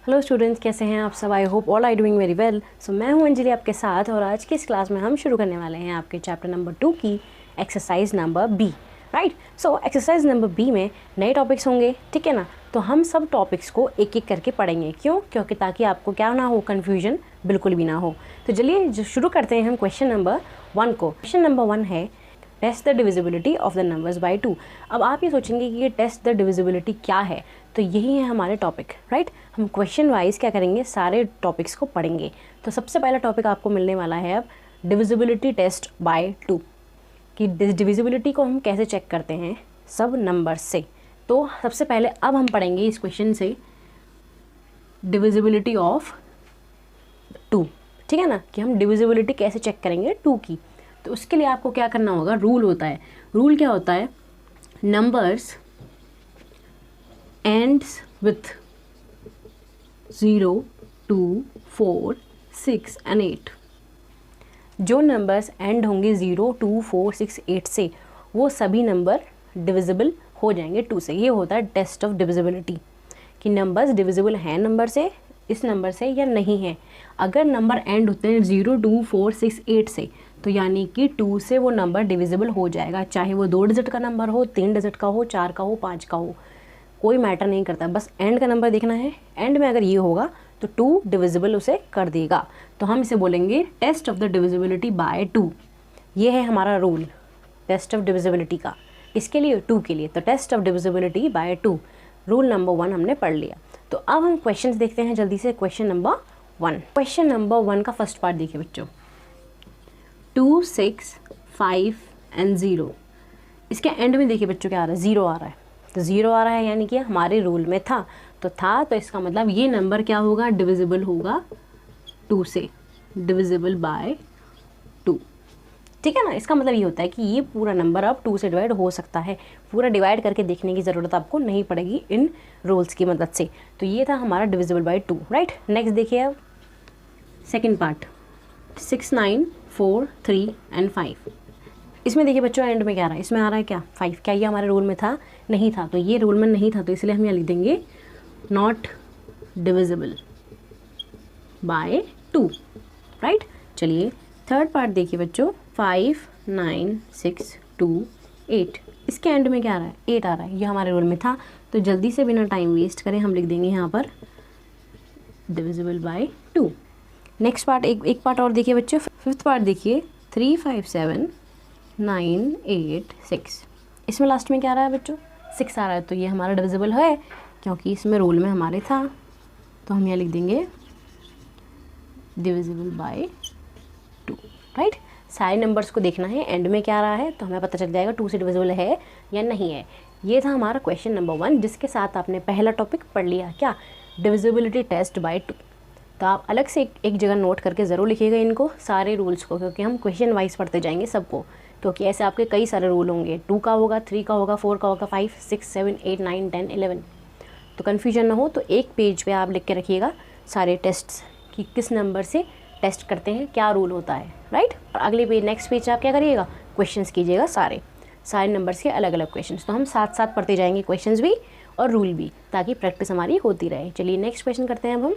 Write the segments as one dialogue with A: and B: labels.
A: Hello students, कैसे हैं आप सब? I hope all I doing very well. So मैं हूं अंजलि आपके साथ और आज की इस क्लास में हम शुरू करने वाले हैं आपके चैप्टर नंबर 2 की exercise number B. Right, so exercise number B में नए टॉपिक्स होंगे, ठीक है ना। तो हम सब टॉपिक्स को एक एक करके पढ़ेंगे। क्योंकि ताकि आपको क्या ना हो, कन्फ्यूजन बिल्कुल भी ना हो। तो चलिए शुरू करते हैं हम क्वेश्चन नंबर 1 को। क्वेश्चन नंबर 1 है test the divisibility of the numbers by 2। अब आप ये सोचेंगे कि ये टेस्ट द डिविजिबिलिटी क्या है, तो यही है हमारे टॉपिक। राइट, हम क्वेश्चन वाइज क्या करेंगे, सारे टॉपिक्स को पढ़ेंगे। तो सबसे पहला टॉपिक आपको मिलने वाला है अब डिविजिबिलिटी टेस्ट बाय 2 कि डिविजिबिलिटी को हम कैसे चेक करते हैं सब नंबर से। तो सबसे पहले अब हम पढ़ेंगे इस क्वेश्चन से डिविजिबिलिटी ऑफ 2, ठीक है ना, कि हम डिविजिबिलिटी कैसे चेक करेंगे 2 की। तो उसके लिए आपको क्या करना होगा, रूल होता है। रूल क्या होता है, नंबर्स एंड्स विथ 0, 2, 4, 6 एंड 8। जो नंबर्स एंड होंगे 0, 2, 4, 6, 8 से, वो सभी नंबर डिविजिबल हो जाएंगे 2 से। ये होता है टेस्ट ऑफ डिविजिबिलिटी कि नंबर्स डिविजिबल हैं नंबर से, इस नंबर से या नहीं है। अगर नंबर एंड होते हैं 0, 2, 4, 6, 8 से, तो यानी कि 2 से वो नंबर डिविजिबल हो जाएगा, चाहे वो 2 डिजिट का नंबर हो, 3 डिजिट का हो, 4 का हो, 5 का हो, कोई मैटर नहीं करता। बस एंड का नंबर देखना है। एंड में अगर ये होगा तो 2 डिविजिबल उसे कर देगा। तो हम इसे बोलेंगे test of the divisibility by 2। ये है हमारा रूल टेस्ट ऑफ डिविजिबिलिटी का, इसके लिए 2 के लिए। तो test of divisibility by 2, rule number 1 हमने पढ़ लिया। तो अब हम क्वेश्चंस देखते हैं जल्दी से। क्वेश्चन नंबर 1, क्वेश्चन नंबर 1 का फर्स्ट पार्ट देखिए बच्चों, 2, 6, 5 एंड 0। इसके एंड में देखिए बच्चों क्या आ रहा है, 0 आ रहा है। तो 0 आ रहा है यानी कि हमारे रूल में था, तो इसका मतलब ये नंबर क्या होगा, डिविजिबल होगा 2 से, डिविजिबल बाय 2, ठीक है ना। इसका मतलब ये होता है कि ये पूरा नंबर अब 2 से डिवाइड हो सकता है। पूरा डिवाइड करके देखने की ज़रूरत आपको नहीं पड़ेगी इन रूल्स की मदद से। तो ये था हमारा डिविजिबल बाय 2। राइट, नेक्स्ट देखिए अब सेकेंड पार्ट, 6, 9, 4, 3 एंड 5। इसमें देखिए बच्चों एंड में क्या आ रहा है, इसमें आ रहा है क्या 5। क्या ये हमारे रूल में था? नहीं था। तो ये रूल में नहीं था, तो इसलिए हम यहाँ लिख देंगे नॉट डिविजिबल बाय 2। राइट, चलिए थर्ड पार्ट देखिए बच्चों, 5, 9, 6, 2, 8। इसके एंड में क्या आ रहा है, 8 आ रहा है। ये हमारे रूल में था। तो जल्दी से बिना टाइम वेस्ट करें हम लिख देंगे यहाँ पर डिविजिबल बाय 2। नेक्स्ट पार्ट, एक पार्ट और देखिए बच्चों, फिफ्थ पार्ट देखिए, 3, 5, 7, 9, 8, 6। इसमें लास्ट में क्या आ रहा है बच्चों, 6 आ रहा है। तो ये हमारा डिविजिबल है क्योंकि इसमें रूल में हमारे था। तो हम यहाँ लिख देंगे डिविजिबल बाय 2। राइट, सारे नंबर्स को देखना है एंड में क्या आ रहा है, तो हमें पता चल जाएगा 2 से डिविजिबल है या नहीं है। ये था हमारा क्वेश्चन नंबर 1, जिसके साथ आपने पहला टॉपिक पढ़ लिया, क्या, डिविजिबिलिटी टेस्ट बाय 2। तो आप अलग से एक जगह नोट करके ज़रूर लिखिएगा इनको, सारे रूल्स को, क्योंकि हम क्वेश्चन वाइज पढ़ते जाएंगे सबको। क्योंकि ऐसे आपके कई सारे रूल होंगे, 2 का होगा, 3 का होगा, 4 का होगा, 5, 6, 7, 8, 9, 10, 11। तो कन्फ्यूजन ना हो तो एक पेज पे आप लिख के रखिएगा सारे टेस्ट्स कि किस नंबर से टेस्ट करते हैं, क्या रूल होता है। राइट, और अगले पेज, नेक्स्ट पेज आप क्या करिएगा, क्वेश्चंस कीजिएगा, सारे नंबर्स के अलग अलग क्वेश्चंस। तो हम साथ साथ पढ़ते जाएंगे क्वेश्चंस भी और रूल भी, ताकि प्रैक्टिस हमारी होती रहे। चलिए नेक्स्ट क्वेश्चन करते हैं अब हम।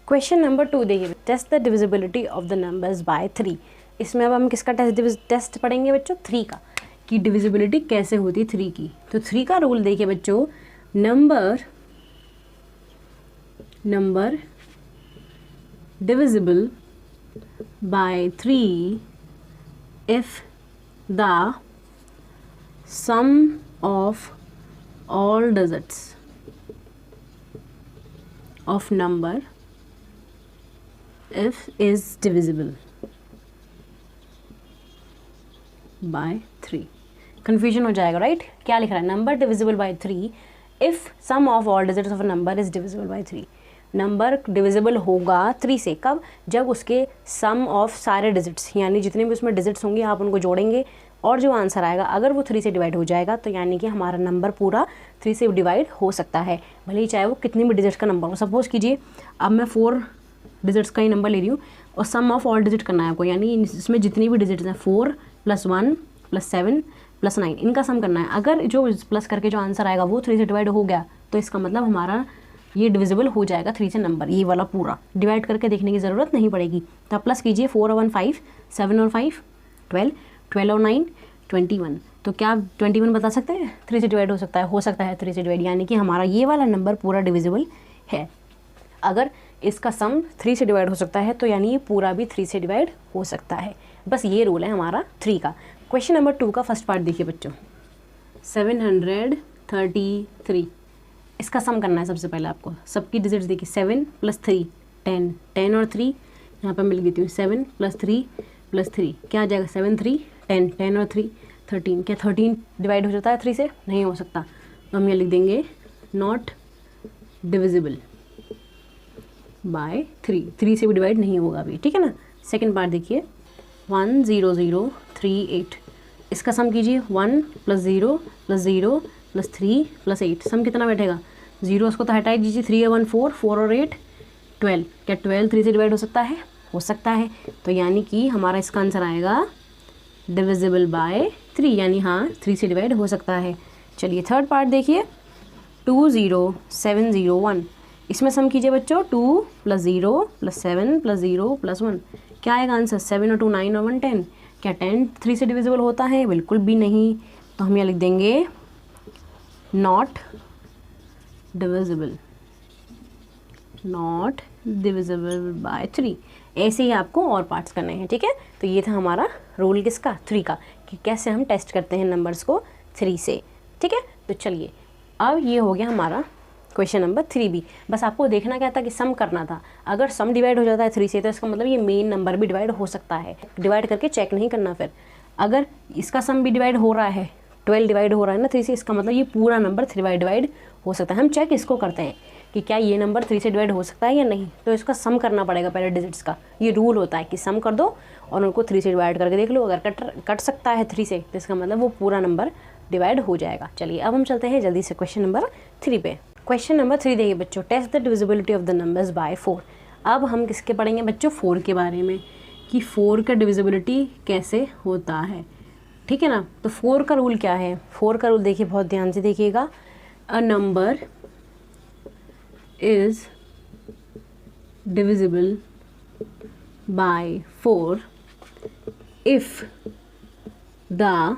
A: क्वेश्चन नंबर 2 देखिए, test the divisibility of the numbers by 3। इसमें अब हम किसका टेस्ट पढ़ेंगे बच्चों, 3 का, कि डिविजिबिलिटी कैसे होती है 3 की। तो 3 का रूल देखिए बच्चों, number divisible by 3 if the sum of all digits of number if is divisible by 3। Confusion हो जाएगा। राइट, क्या लिख रहा है, number divisible by 3 if sum of all digits of a number is divisible by 3। Number divisible होगा 3 से, कब, जब उसके सम ऑफ सारे डिजिट्स, यानी जितने भी उसमें डिजिट्स होंगे आप उनको जोड़ेंगे और जो आंसर आएगा अगर वो 3 से डिवाइड हो जाएगा, तो यानी कि हमारा नंबर पूरा 3 से डिवाइड हो सकता है, भले ही चाहे वो कितनी भी डिजिट्स का नंबर हो। सपोज कीजिए अब मैं 4 डिजिट्स का ही नंबर ले रही हूँ और सम ऑफ ऑल डिजिट करना है आपको, यानी इसमें जितनी भी डिजिट्स हैं 4 + 1 + 7 + 9, इनका सम करना है। अगर जो प्लस करके जो आंसर आएगा वो 3 से डिवाइड हो गया, तो इसका मतलब हमारा ये डिविजिबल हो जाएगा 3 से नंबर, ये वाला पूरा डिवाइड करके देखने की ज़रूरत नहीं पड़ेगी। तो आप प्लस कीजिए, 4 और 1 5, 7 और 5 12, 12 और 9 21। तो क्या आप 21 बता सकते हैं 3 से डिवाइड हो सकता है 3 से डिवाइड, यानी कि हमारा ये वाला नंबर पूरा डिविजिबल है। अगर इसका सम 3 से डिवाइड हो सकता है तो यानी ये पूरा भी 3 से डिवाइड हो सकता है। बस ये रूल है हमारा 3 का। क्वेश्चन नंबर 2 का फर्स्ट पार्ट देखिए बच्चों, 733, इसका सम करना है सबसे पहले आपको। सबकी डिजिट्स देखिए, 7 + 3 10, 10 और 3 यहाँ पर मिल गई थी, 7 + 3 + 3 क्या आ जाएगा, 7 3 10, 10 और 3 13। क्या 13 डिवाइड हो जाता है 3 से? नहीं हो सकता, तो हम ये लिख देंगे नॉट डिविजिबल बाय 3 से भी डिवाइड नहीं होगा अभी, ठीक है ना। सेकंड पार्ट देखिए, 10038, इसका सम कीजिए, 1 + 0 + 0 + 3 + 8, सम कितना बैठेगा, 0 उसको तो हटा दीजिए, 3 और 1 4, 4 और 8 12। क्या 12 3 से डिवाइड हो सकता है? हो सकता है, तो यानी कि हमारा इसका आंसर आएगा डिविजिबल बाय 3, यानी हाँ 3 से डिवाइड हो सकता है। चलिए थर्ड पार्ट देखिए, 20701, इसमें सम कीजिए बच्चों, 2 + 0 + 7 + 0 + 1, क्या आएगा आंसर, 7 और 2 9 और 1 10। क्या 10 3 से डिविजिबल होता है? बिल्कुल भी नहीं, तो हम यहाँ लिख देंगे नॉट डिविजिबल बाय 3। ऐसे ही आपको और पार्ट्स करने हैं, ठीक है। तो ये था हमारा रूल किसका, 3 का, कि कैसे हम टेस्ट करते हैं नंबर्स को 3 से, ठीक है। तो चलिए अब ये हो गया हमारा क्वेश्चन नंबर 3 भी। बस आपको देखना क्या था कि सम करना था। अगर सम डिवाइड हो जाता है 3 से तो इसका मतलब ये मेन नंबर भी डिवाइड हो सकता है, डिवाइड करके चेक नहीं करना। फिर अगर इसका सम भी डिवाइड हो रहा है, 12 डिवाइड हो रहा है ना 3 से, इसका मतलब ये पूरा नंबर 3 डिवाइड हो सकता है। हम चेक इसको करते हैं कि क्या ये नंबर 3 से डिवाइड हो सकता है या नहीं, तो इसका सम करना पड़ेगा पहले डिजिट्स का। ये रूल होता है कि सम कर दो और उनको 3 से डिवाइड करके देख लो, अगर कट सकता है 3 से तो इसका मतलब वो पूरा नंबर डिवाइड हो जाएगा। चलिए अब हम चलते हैं जल्दी से क्वेश्चन नंबर 3 पे। क्वेश्चन नंबर 3 देखिए बच्चों, test the divisibility of the numbers by 4। अब हम किसके पढ़ेंगे बच्चों, 4 के बारे में, कि 4 का डिविजिबिलिटी कैसे होता है, ठीक है ना। तो 4 का रूल क्या है, 4 का रूल देखिए, बहुत ध्यान से देखिएगा। A number is divisible by 4 if the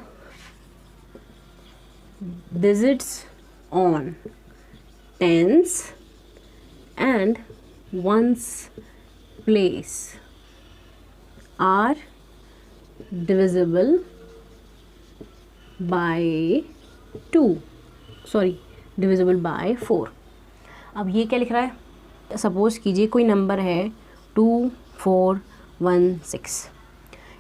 A: digits on tens and ones place are divisible by 4। अब ये क्या लिख रहा है, सपोज़ कीजिए कोई नंबर है 2416।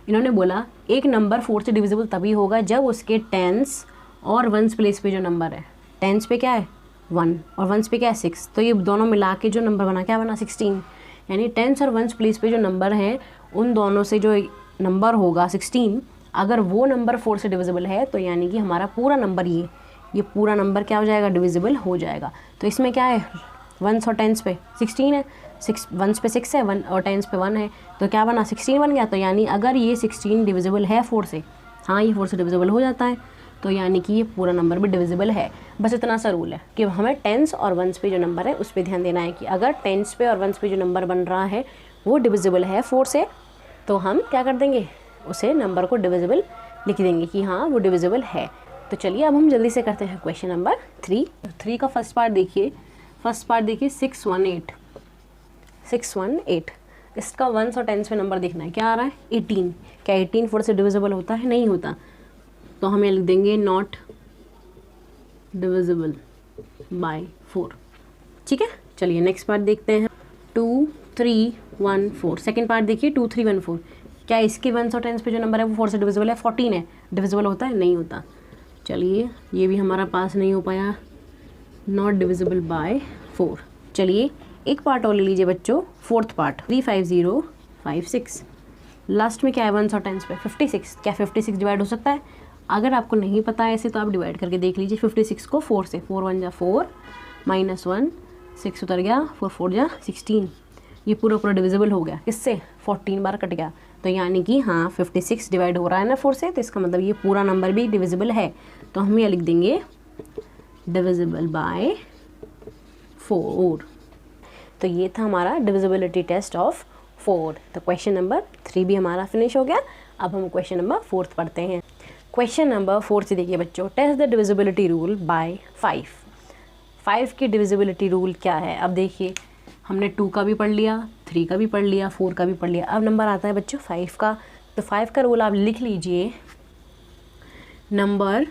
A: इन्होंने बोला एक नंबर 4 से डिविजिबल तभी होगा जब उसके टेंस और वंस प्लेस पे जो नंबर है, टेंस पे क्या है 1 और वंस पे क्या है 6, तो ये दोनों मिला के जो नंबर बना क्या बना 16। यानी टेंस और वंस प्लेस पे जो नंबर है उन दोनों से जो नंबर होगा 16, अगर वो नंबर 4 से डिविजिबल है तो यानी कि हमारा पूरा नंबर ये पूरा नंबर क्या हो जाएगा, डिविजिबल हो जाएगा। तो इसमें क्या है, वंस और टेंस पे 16 है, 6 वंस पे 6 है, 1 और टेंस पे 1 है, तो क्या बना 16 बन गया। तो यानी अगर ये 16 डिविजिबल है 4 से, हाँ ये 4 से डिविजिबल हो जाता है, तो यानी कि ये पूरा नंबर भी डिविजिबल है। बस इतना सा रूल है कि हमें टेंस और वंस पे जो नंबर है उस पर ध्यान देना है कि अगर टेंस पे और वंस पे जो नंबर बन रहा है वो डिविजिबल है 4 से, तो हम क्या कर देंगे, उसे नंबर को डिविजिबल लिख देंगे कि हाँ वो डिविजिबल है। तो चलिए अब हम जल्दी से करते हैं क्वेश्चन नंबर 3 का फर्स्ट पार्ट देखिए 618। इसका वंस और टेंस में नंबर देखना है, क्या आ रहा है 18। क्या 18 4 से डिविजिबल होता है? नहीं होता, तो हम ये लिख देंगे नॉट डिविजिबल बाय 4, ठीक है। चलिए नेक्स्ट पार्ट देखते हैं, 2314। सेकेंड पार्ट देखिए 2314। क्या इसके वंस और टेंस पे जो नंबर है वो 4 से डिविजिबल है? 14 है, डिविजिबल होता है? नहीं होता। चलिए ये भी हमारा पास नहीं हो पाया, नॉट डिविजिबल बाय 4। चलिए एक पार्ट और ले लीजिए बच्चों, फोर्थ पार्ट 35056। लास्ट में क्या है वंस और टेंस पे 56। क्या 56 डिवाइड हो सकता है? अगर आपको नहीं पता है ऐसे तो आप डिवाइड करके देख लीजिए 56 को 4 से, 4 1 जा 4 -1 6 उतर गया, 4 4 जा 16। ये पूरा डिविजिबल हो गया, किससे 14 बार कट गया, तो यानी कि हाँ 56 डिवाइड हो रहा है ना 4 से, तो इसका मतलब ये पूरा नंबर भी डिविजिबल है। तो हम ये लिख देंगे डिविजिबल बाय 4। तो ये था हमारा डिविजिबिलिटी टेस्ट ऑफ 4। तो क्वेश्चन नंबर 3 भी हमारा फिनिश हो गया। अब हम क्वेश्चन नंबर 4 पढ़ते हैं। क्वेश्चन नंबर 4 से देखिए बच्चों, test the divisibility rule by 5। 5 की डिविजिबिलिटी रूल क्या है? अब देखिए हमने 2 का भी पढ़ लिया, 3 का भी पढ़ लिया, 4 का भी पढ़ लिया। अब नंबर आता है बच्चों 5 का। तो 5 का रूल आप लिख लीजिए, number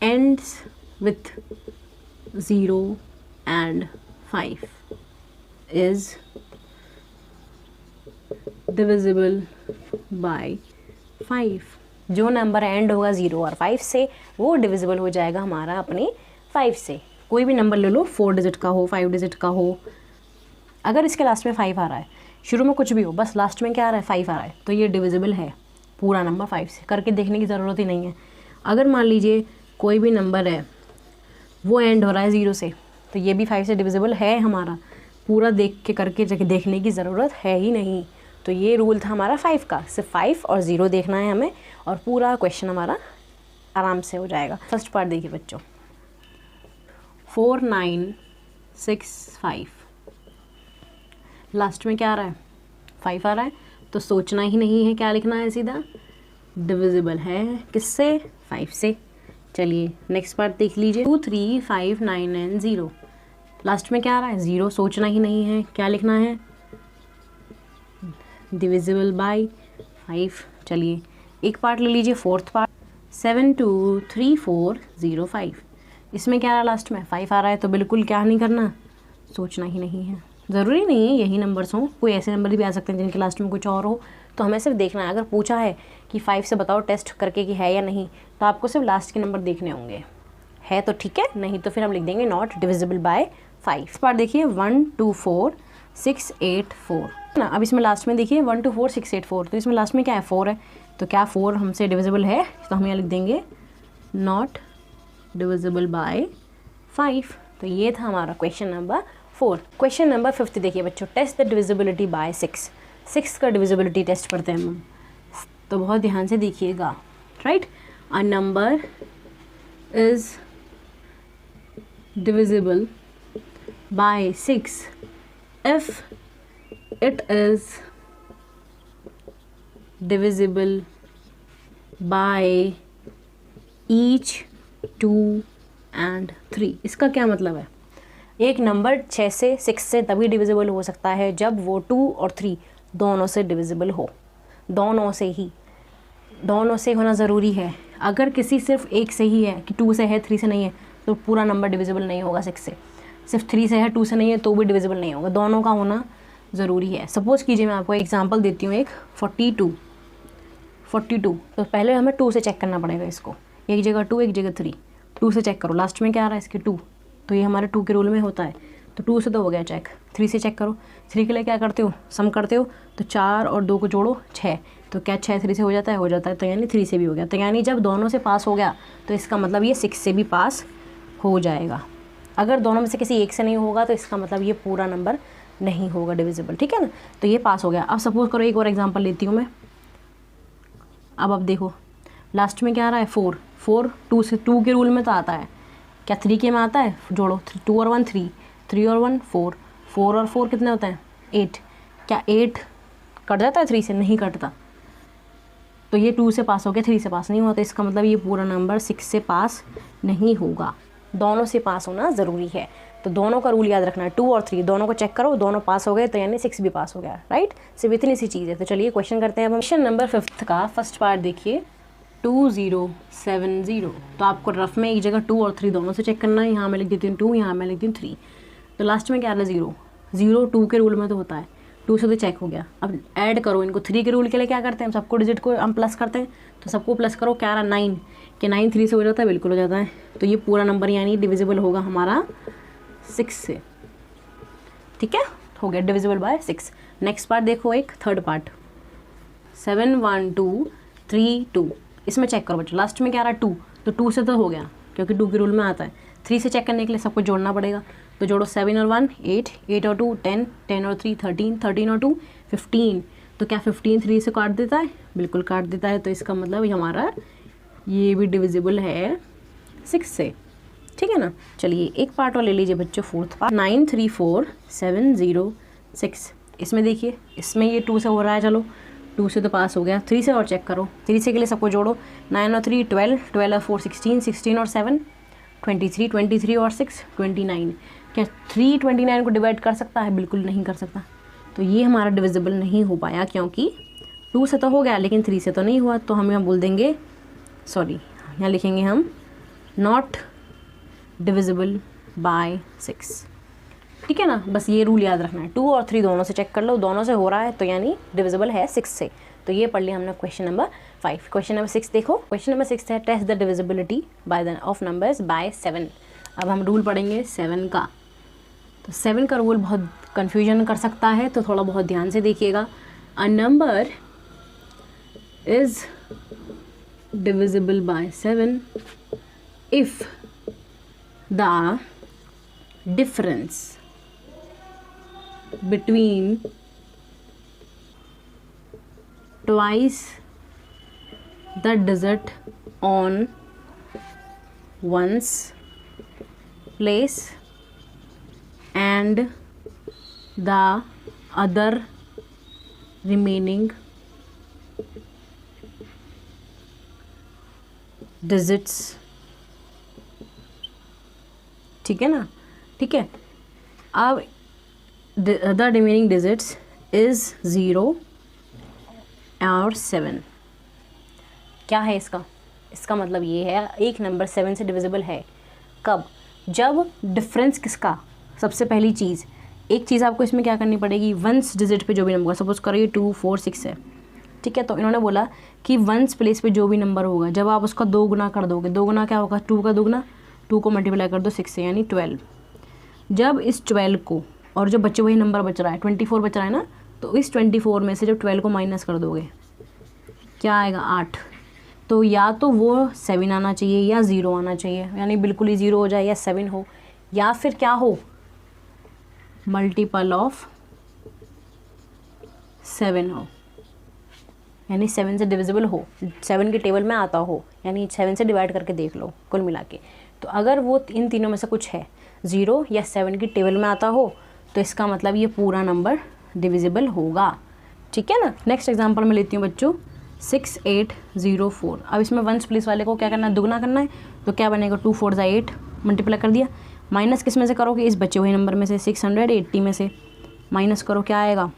A: ends with 0 and 5 is divisible by 5। जो नंबर एंड होगा 0 और 5 से वो डिविजिबल हो जाएगा हमारा अपने 5 से। कोई भी नंबर ले लो, 4 डिजिट का हो, 5 डिजिट का हो, अगर इसके लास्ट में 5 आ रहा है, शुरू में कुछ भी हो, बस लास्ट में क्या आ रहा है 5 आ रहा है, तो ये डिविजिबल है पूरा नंबर 5 से। करके देखने की ज़रूरत ही नहीं है। अगर मान लीजिए कोई भी नंबर है वो एंड हो रहा है 0 से, तो ये भी 5 से डिविजिबल है हमारा। पूरा देख के करके देखने की ज़रूरत है ही नहीं। तो ये रूल था हमारा 5 का, सिर्फ 5 और 0 देखना है हमें और पूरा क्वेश्चन हमारा आराम से हो जाएगा। फर्स्ट पार्ट देखिए बच्चों, 4 9 6 5, लास्ट में क्या आ रहा है 5 आ रहा है, तो सोचना ही नहीं है, क्या लिखना है, सीधा डिविजिबल है किससे, 5 से। चलिए नेक्स्ट पार्ट देख लीजिए, 2 3 5 9 एंड 0, लास्ट में क्या आ रहा है 0, सोचना ही नहीं है, क्या लिखना है, डिविजिबल बाय 5। चलिए एक पार्ट ले लीजिए, फोर्थ पार्ट, 7 2 3 4 0 5, इसमें क्या आ रहा है लास्ट में 5 आ रहा है, तो बिल्कुल क्या नहीं करना, सोचना ही नहीं है। ज़रूरी नहीं है यही नंबर्स हों, कोई ऐसे नंबर भी आ सकते हैं जिनके लास्ट में कुछ और हो, तो हमें सिर्फ देखना है। अगर पूछा है कि 5 से बताओ टेस्ट करके कि है या नहीं, तो आपको सिर्फ लास्ट के नंबर देखने होंगे, है तो ठीक है, नहीं तो फिर हम लिख देंगे नॉट डिविजिबल बाय 5। इस बार देखिए 1 2 4 6 8 4 ना। अब इसमें लास्ट में देखिए 1 2 4 6 8 4, तो इसमें लास्ट में क्या है 4 है, तो क्या 4 हमसे डिविजिबल है, तो हम यहाँ लिख देंगे नॉट डिविजिबल बाय 5। तो ये था हमारा क्वेश्चन नंबर 4। क्वेश्चन नंबर 5 देखिए बच्चों, टेस्ट द डिविजिबिलिटी बाय 6। 6 का डिविजिबिलिटी टेस्ट पढ़ते हैं हम, तो बहुत ध्यान से देखिएगा। Right, a number is divisible bye 6 if it is divisible by each 2 and 3। इसका क्या मतलब है, एक नंबर 6 से 6 से तभी डिविजिबल हो सकता है जब वो 2 और 3 दोनों से डिविजिबल हो, दोनों से ही, दोनों से होना ज़रूरी है। अगर किसी सिर्फ एक से ही है कि 2 से है 3 से नहीं है, तो पूरा नंबर डिविजिबल नहीं होगा 6 से। सिर्फ 3 से है 2 से नहीं है तो भी डिविजिबल नहीं होगा, दोनों का होना ज़रूरी है। सपोज़ कीजिए मैं आपको एग्जांपल देती हूँ, एक 42, तो पहले हमें 2 से चेक करना पड़ेगा इसको, एक जगह 2 एक जगह 3, 2 से चेक करो, लास्ट में क्या आ रहा है इसके 2, तो ये हमारे 2 के रूल में होता है, तो 2 से तो हो गया चेक। 3 से चेक करो, 3 के लिए क्या करते हो, सम करते हो, तो 4 और 2 को जोड़ो 6, तो क्या 6 3 से हो जाता है, तो यानी 3 से भी हो गया। तो यानी जब दोनों से पास हो गया तो इसका मतलब ये 6 से भी पास हो जाएगा। अगर दोनों में से किसी एक से नहीं होगा तो इसका मतलब ये पूरा नंबर नहीं होगा डिविजिबल, ठीक है ना। तो ये पास हो गया। अब सपोज करो एक और एग्जाम्पल लेती हूँ मैं। अब देखो लास्ट में क्या आ रहा है 4 2 से, 2 के रूल में तो आता है, क्या 3 के में आता है, जोड़ो 2 और 1 3, 3 और 1 4, 4 और 4 कितने होते हैं 8, क्या 8 कट जाता है 3 से, नहीं कटता। तो ये 2 से पास हो गया, 3 से पास नहीं हुआ, तो इसका मतलब ये पूरा नंबर 6 से पास नहीं होगा, दोनों से पास होना ज़रूरी है। तो दोनों का रूल याद रखना है, 2 और 3 दोनों को चेक करो, दोनों पास हो गए तो यानी 6 भी पास हो गया। राइट, सिर्फ इतनी सी चीज़ है। तो चलिए क्वेश्चन करते हैं। अब क्वेश्चन नंबर 5 का फर्स्ट पार्ट देखिए, 2 0 7 0, तो आपको रफ में एक जगह 2 और 3 दोनों से चेक करना है। यहाँ मैं लिख देती हूँ 2, यहाँ मैं लिख देती हूँ 3, तो लास्ट में क्या आ रहा है 0, 2 के रूल में तो होता है, 2 से तो चेक हो गया। अब ऐड करो इनको, 3 के रूल के लिए क्या करते हैं हम, सबको डिजिट को हम प्लस करते हैं, तो सबको प्लस करो, क्या आ रहा है 9, कि 9 3 से हो जाता है, बिल्कुल हो जाता है। तो ये पूरा नंबर यानी डिविजिबल होगा हमारा 6 से, ठीक है, हो गया डिविजिबल बाय 6। नेक्स्ट पार्ट देखो, एक थर्ड पार्ट, 7 1 2 3 2, इसमें चेक करो बच्चों, लास्ट में क्या आ रहा है 2, तो 2 से तो हो गया क्योंकि 2 के रूल में आता है। 3 से चेक करने के लिए सबको जोड़ना पड़ेगा, तो जोड़ो 7 और 1 8, 8 और 2 10, 10 और 3 13, 13 और 2 15, तो क्या 15 3 से काट देता है, बिल्कुल काट देता है। तो इसका मतलब हमारा ये भी डिविजिबल है 6 से, ठीक है ना। चलिए एक पार्ट और ले लीजिए बच्चों, फोर्थ पार्ट। 934706, इसमें देखिए इसमें ये 2 से हो रहा है, चलो 2 से तो पास हो गया। 3 से और चेक करो, 3 से के लिए सबको जोड़ो, 9 और 3 12, 12 और 4 16, 16 और 7 23, 23 और 6 29। क्या 3 29 को डिवाइड कर सकता है? बिल्कुल नहीं कर सकता। तो ये हमारा डिविजिबल नहीं हो पाया, क्योंकि 2 से तो हो गया लेकिन 3 से तो नहीं हुआ। तो हम यहाँ बोल देंगे, सॉरी यहाँ लिखेंगे हम नॉट डिविजिबल बाय 6। ठीक है ना, बस ये रूल याद रखना है। 2 और 3 दोनों से चेक कर लो, दोनों से हो रहा है तो यानी डिविजिबल है 6 से। तो ये पढ़ लिया हमने क्वेश्चन नंबर 5। क्वेश्चन नंबर 6 देखो, क्वेश्चन नंबर 6 है test the divisibility by the of numbers by 7। अब हम रूल पढ़ेंगे 7 का। तो 7 का रूल बहुत कन्फ्यूजन कर सकता है, तो थोड़ा बहुत ध्यान से देखिएगा। अ number is divisible bye 7 if the difference between twice the digit on one's place and the other remaining digits। ठीक है ना, ठीक है। अब the remaining digits is 0 और 7। क्या है इसका? इसका मतलब ये है एक नंबर 7 से डिविजिबल है कब? जब डिफरेंस किसका? सबसे पहली चीज़, एक चीज़ आपको इसमें क्या करनी पड़ेगी, वंस डिजिट पे जो भी नंबर, सपोज करो ये 2 4 6 है, ठीक है। तो इन्होंने बोला कि वंस प्लेस पे जो भी नंबर होगा, जब आप उसका 2 गुना कर दोगे, 2 गुना क्या होगा? 2 का दुगना, 2 को मल्टीप्लाई कर दो 6 से यानी 12। जब इस 12 को, और जो बच्चे वही नंबर बच रहा है 24 बच रहा है ना, तो इस 24 में से जब 12 को माइनस कर दोगे क्या आएगा? 8। तो या तो वो 7 आना चाहिए या 0 आना चाहिए, यानी बिल्कुल ही 0 हो जाए या 7 हो, या फिर क्या हो? मल्टीपल ऑफ 7 हो, यानी 7 से डिविजिबल हो, 7 के टेबल में आता हो, यानी 7 से डिवाइड करके देख लो कुल मिला के। तो अगर वो इन तीनों में से कुछ है, 0 या 7 की टेबल में आता हो, तो इसका मतलब ये पूरा नंबर डिविजिबल होगा। ठीक है ना। नेक्स्ट एग्जांपल में लेती हूँ बच्चों 6804। अब इसमें वंस प्लेस वाले को क्या करना है? दुगना करना है। तो क्या बनेगा? 2 4 8 मल्टीप्लाई कर दिया, माइनस किस में से करोगे? इस बचे हुए नंबर में से, 680 में से माइनस करो, क्या आएगा?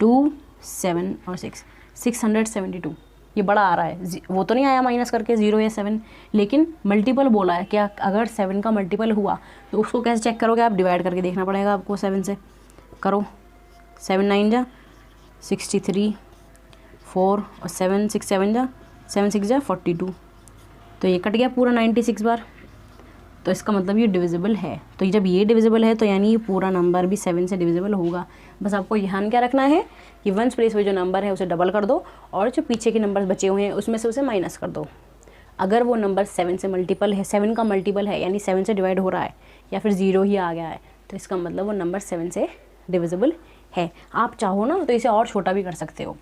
A: 2 7 और 6 672। ये बड़ा आ रहा है, वो तो नहीं आया माइनस करके 0 या 7, लेकिन मल्टीपल बोला है। क्या अगर 7 का मल्टीपल हुआ तो उसको कैसे चेक करोगे आप? डिवाइड करके देखना पड़ेगा आपको 7 से। करो, 7 9 जा 63, 4 और 7 6 7 जा 7 6 जा 42। तो ये कट गया पूरा 96 बार। तो इसका मतलब ये डिविजिबल है। तो जब ये डिविजिबल है तो यानी ये पूरा नंबर भी 7 से डिविजिबल होगा। बस आपको ध्यान क्या रखना है कि वंस प्लेस में जो नंबर है उसे डबल कर दो, और जो पीछे के नंबर बचे हुए हैं उसमें से उसे माइनस कर दो। अगर वो नंबर 7 से मल्टीपल है, 7 का मल्टीपल है, यानी 7 से डिवाइड हो रहा है, या फिर 0 ही आ गया है, तो इसका मतलब वो नंबर 7 से डिविजिबल है। आप चाहो ना तो इसे और छोटा भी कर सकते हो,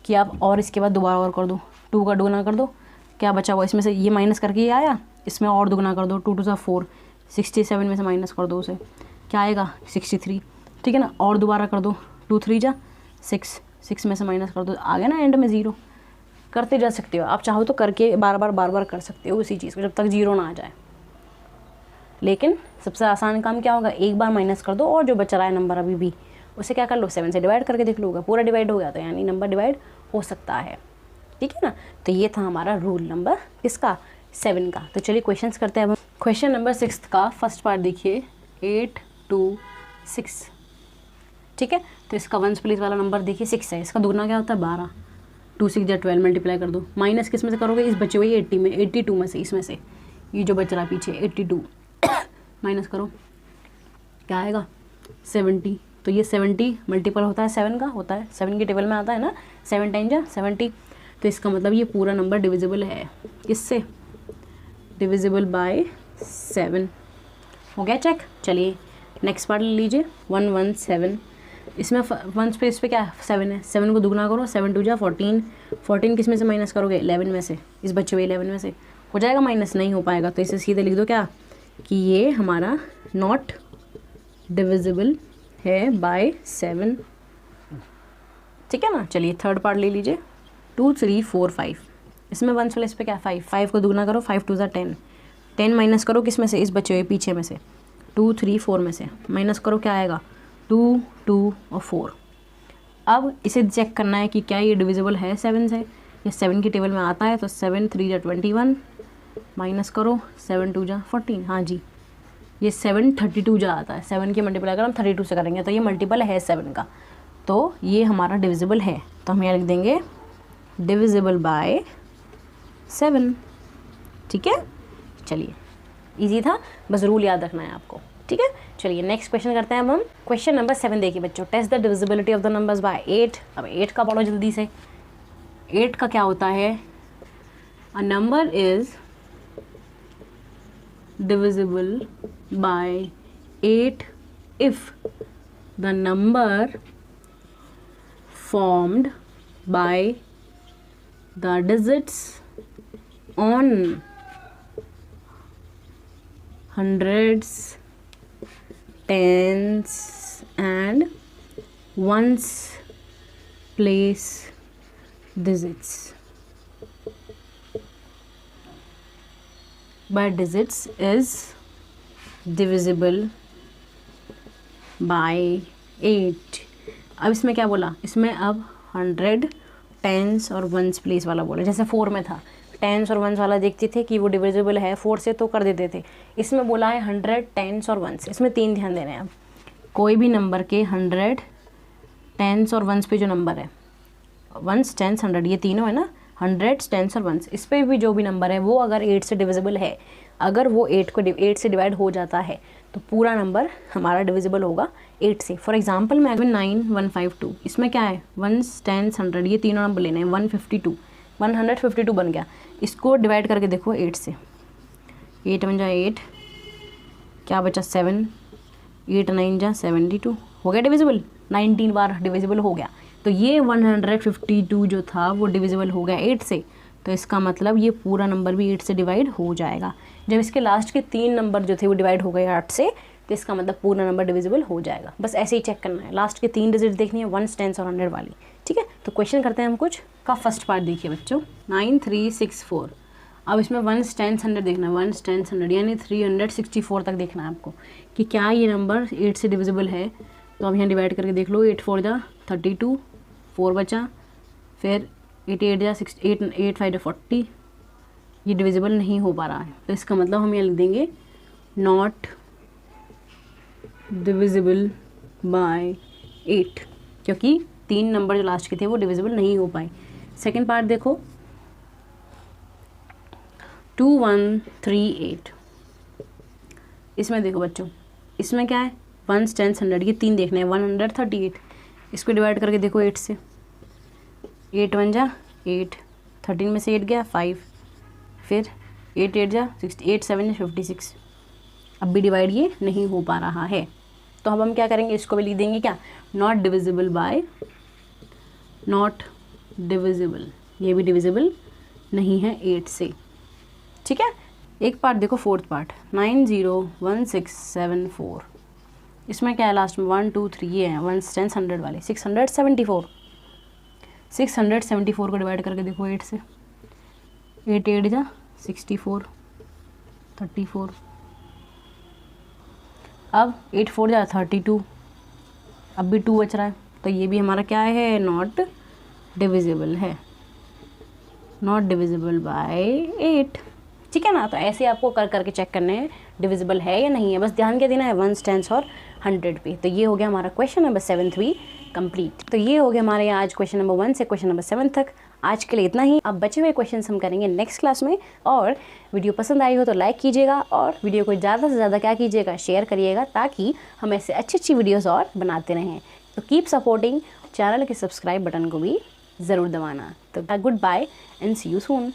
A: कि आप और इसके बाद दोबारा और कर दो, 2 का दुगना कर दो, क्या बचा हुआ इसमें से ये माइनस करके ये आया, इसमें और दुगना कर दो, 2 2 4 67 में से माइनस कर दो उसे, क्या आएगा? 63। ठीक है ना। और दोबारा कर दो, 2 3 जा 6 6 में से माइनस कर दो, आ गया ना एंड में 0। करते जा सकते हो आप, चाहो तो करके बार बार कर सकते हो उसी चीज़ को जब तक 0 ना आ जाए। लेकिन सबसे आसान काम क्या होगा? एक बार माइनस कर दो और जो बच रहा है नंबर अभी भी उसे क्या कर लो? 7 से डिवाइड करके देख लो, पूरा डिवाइड हो गया तो यानी नंबर डिवाइड हो सकता है। ठीक है ना। तो ये था हमारा रूल नंबर किसका? 7 का। तो चलिए क्वेश्चंस करते हैं अब। क्वेश्चन नंबर 6 का फर्स्ट पार्ट देखिए, 826। ठीक है। तो इसका वंस प्लेस वाला नंबर देखिए 6 है, इसका दुगना क्या होता है? 12। 2 6 जा 12 मल्टीप्लाई कर दो, माइनस किस में से करोगे? इस बचे हुए 80 में, 82 में से, इसमें से ये जो बच रहा पीछे 82 माइनस करो, क्या आएगा? 70। तो ये 70 मल्टीपल होता है 7 का, होता है 7 की टेबल में आता है ना, 7 टाइम जा 70। तो इसका मतलब ये पूरा नंबर डिविजिबल है किससे? Divisible by 7। हो गया चेक। चलिए नेक्स्ट पार्ट ले लीजिए, 117। इसमें वन स्पेस पे क्या 7 है, 7 को दुगना करो, 7 2 जा 14। 14 किस में से माइनस करोगे? 11 में से, इस बचे हुए 11 में से हो जाएगा माइनस, नहीं हो पाएगा। तो इसे सीधे लिख दो क्या? कि ये हमारा नॉट डिविजिबल है बाय 7, ठीक है ना। चलिए थर्ड पार्ट ले लीजिए, 2 3 4 5, इसमें 1 प्लस पे क्या 5, 5 को दुगना करो, 5 2 10, 10 माइनस करो किस में से, इस बचे हुए पीछे में से, 2 3 4 में से माइनस करो, क्या आएगा 2 2 और 4। अब इसे चेक करना है कि क्या ये डिविजिबल है 7 से, या 7 की टेबल में आता है। तो 7 3 जा 21, माइनस करो 7 2 जा 14, हाँ जी ये 7 32 जा आता है। 7 की मल्टीप्लाई अगर हम 32 से करेंगे तो ये मल्टीपल है 7 का, तो ये हमारा डिविजिबल है। तो हम यहाँ लिख देंगे डिविजिबल बाय 7, ठीक है। चलिए इजी था, बस रूल याद रखना है आपको, ठीक है। चलिए नेक्स्ट क्वेश्चन करते हैं अब हम। क्वेश्चन नंबर 7 देखिए बच्चों, test the divisibility of the numbers by 8। अब 8 का पढ़ो जल्दी से। 8 का क्या होता है, अ number is divisible by 8 if the number formed by the digits on hundreds, tens and ones place digits by digits is divisible by 8। अब इसमें क्या बोला, इसमें अब 100 टेंस और वंस प्लेस वाला बोला। जैसे 4 में था टेंस और वंस वाला, देखते थे कि वो डिविजिबल है 4 से तो कर देते थे। इसमें बोला है 100 टेंस और वंस। इसमें 3 ध्यान देने हैं। अब कोई भी नंबर के 100 टेंस और वंस पे जो नंबर है, वंस टेंस 100 ये तीनों है ना, 100 टेंस और वंस, इस पर भी जो भी नंबर है वो अगर 8 से डिविजिबल है, अगर वो 8 से डिवाइड हो जाता है तो पूरा नंबर हमारा डिविजिबल होगा 8 से। फॉर एग्जांपल मैं 9152, इसमें क्या है, वंस टेंस 100 ये तीनों नंबर लेने हैं। 152 बन गया। इसको डिवाइड करके देखो 8 से, 8 1 जा 8, क्या बचा 7, 8 9 जा 72, हो गया डिविजिबल, 19 बार डिविजिबल हो गया। तो ये 152 जो था वो डिविजिबल हो गया 8 से, तो इसका मतलब ये पूरा नंबर भी 8 से डिवाइड हो जाएगा। जब इसके लास्ट के 3 नंबर जो थे वो डिवाइड हो गए 8 से, तो इसका मतलब पूरा नंबर डिविजिबल हो जाएगा। बस ऐसे ही चेक करना है, लास्ट के 3 डिजिट देखनी है, 1 टेंस और 100 वाली, ठीक है। तो क्वेश्चन करते हैं हम कुछ का। फर्स्ट पार्ट देखिए बच्चों, 9364। अब इसमें 1 टेंस 100 देखना है, 1 टेंस 100 यानी 364 तक देखना है आपको कि क्या ये नंबर 8 से डिविजिबल है। तो अब यहाँ डिवाइड करके देख लो, 8 4 जा 32, 4 बचा, फिर 8 8 जा 6, 8 5 जा 40, ये डिविजिबल नहीं हो पा रहा है। तो इसका मतलब हम यहाँ लिख देंगे नॉट डिविजिबल बाय 8, क्योंकि 3 नंबर जो लास्ट के थे वो डिविजिबल नहीं हो पाए। सेकेंड पार्ट देखो, 2138। इसमें देखो बच्चों, इसमें क्या है, 1 टेंस 100 ये 3 देखना है, 138। इसको डिवाइड करके देखो 8 से, 8 1 जा 8, 13 में से 8 गया 5, फिर 8 8 जा 60, 8 7 जा 56। अब भी डिवाइड ये नहीं हो पा रहा है, तो अब हम क्या करेंगे, इसको भी लिख देंगे क्या, not divisible by, not divisible, ये भी डिविजिबल नहीं है 8 से, ठीक है। एक पार्ट देखो, फोर्थ पार्ट, 901674। इसमें क्या है, लास्ट में 1 2 3 ये हैं 1 टेंस 100 वाले, 674 को डिवाइड करके देखो 8 से, 8 8 जा 64, 34, अब 8 4 जा 32, अब भी 2 बच रहा है, तो ये भी हमारा क्या है, नॉट डिविजिबल है, नॉट डिविजिबल बाय 8, ठीक है ना। तो ऐसे आपको कर करके चेक करने हैं डिविजिबल है या नहीं है, बस ध्यान क्या देना है, 1 टेंस और 100 पे। तो ये हो गया हमारा क्वेश्चन नंबर 7 भी कंप्लीट। तो ये हो गया हमारे आज क्वेश्चन नंबर 1 से क्वेश्चन नंबर 7 तक। आज के लिए इतना ही। अब बचे हुए क्वेश्चंस हम करेंगे नेक्स्ट क्लास में। और वीडियो पसंद आई हो तो लाइक कीजिएगा और वीडियो को ज़्यादा से ज़्यादा क्या कीजिएगा, शेयर करिएगा, ताकि हम ऐसे अच्छी अच्छी वीडियोज़ और बनाते रहें। तो कीप सपोर्टिंग, चैनल के सब्सक्राइब बटन को भी ज़रूर दबाना। तो goodbye and see you soon.